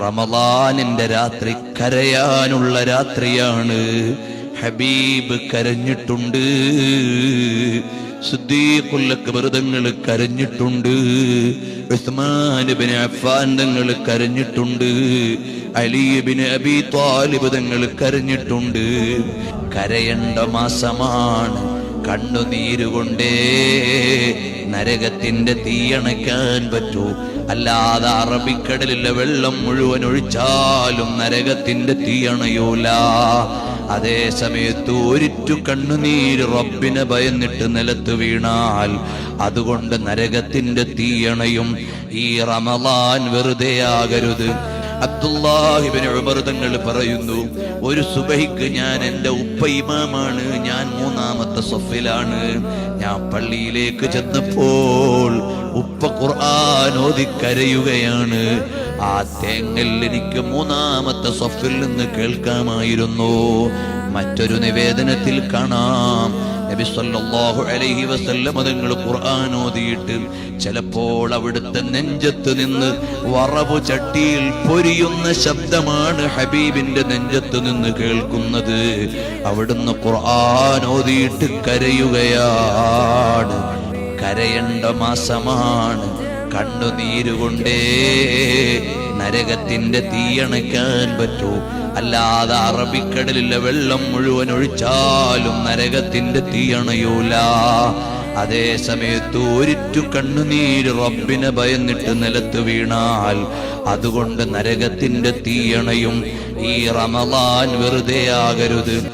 റമളാനിന്റെ രാത്രി കരയാനുള്ള രാത്രിയാണ്. ഹബീബ് കരഞ്ഞിട്ടുണ്ട്, സിദ്ദീഖുൽ അക്ബർ തങ്ങൾ കരഞ്ഞിട്ടുണ്ട്, ഉസ്മാൻ ഇബ്നു അഫ്ഫാൻ തങ്ങൾ കരഞ്ഞിട്ടുണ്ട്, അലി ഇബ്നു അബീ ത്വാലിബ് തങ്ങൾ കരഞ്ഞിട്ടുണ്ട്. കരയേണ്ട മാസമാണ്. കണ്ണുനീരുകൊണ്ടേ നരകത്തിന്റെ തീയണയ്ക്കാൻ പറ്റൂ. അല്ലാതെ അറബിക്കടലിലെ വെള്ളം മുഴുവൻ ഒഴിച്ചാലും നരകത്തിന്റെ തീയണയൂല. അതേ സമയത്ത് ഒരിറ്റു കണ്ണുനീര് റബ്ബിനെ ഭയന്നിട്ട് നിലത്ത് വീണാൽ അതുകൊണ്ട് നരകത്തിന്റെ തീയണയും. ഈ റമളാൻ വെറുതെയാകരുത്. അബ്ദുല്ലാഹ് ഇബ്നു ഉമർ തങ്ങൾ പറയുന്നു, ഒരു സുബഹിക്ക് ഞാൻ, എൻ്റെ ഉപ്പ ഇമാമാണ്, ഞാൻ മൂന്നാമത്തെ സഫിലാണ്. ഞാൻ പള്ളിയിലേക്ക് ചെന്നപ്പോൾ ഉപ്പ ഖുർആൻ ഓതി കരയുകയാണ്. ആ തേങ്ങൽ എനിക്ക് മൂന്നാമത്തെ സഫിൽ നിന്ന് കേൾക്കാമായിരുന്നു. മറ്റൊരു നിവേദനത്തിൽ കാണാം, നബി സല്ലല്ലാഹു അലൈഹി വസല്ലം തങ്ങൾ ഖുർആൻ ഓതിയിട്ട് ചിലപ്പോൾ അവിടുത്തെ നെഞ്ചത്ത് നിന്ന് വറവ് ചട്ടിയിൽ പൊരിയുന്ന ശബ്ദമാണ് ഹബീബിന്റെ നെഞ്ചത്ത് നിന്ന് കേൾക്കുന്നത്. അവിടുന്ന് ഖുർആൻ ഓതിയിട്ട് കരയുകയാണ്. കരയേണ്ട മാസമാണ്. കണ്ണുനീരുകൊണ്ടേ നരകത്തിന്റെ തീയണയ്ക്കാൻ പറ്റൂ. അല്ലാതെ അറബിക്കടലിലെ വെള്ളം മുഴുവൻ ഒഴിച്ചാലും നരകത്തിന്റെ തീയണയൂല. അതേ സമയത്ത് ഒരിറ്റു കണ്ണുനീര് റബ്ബിനെ ഭയന്നിട്ട് നിലത്ത് വീണാൽ അതുകൊണ്ട് നരകത്തിന്റെ തീയണയും. ഈ റമളാൻ വെറുതെയാകരുത്.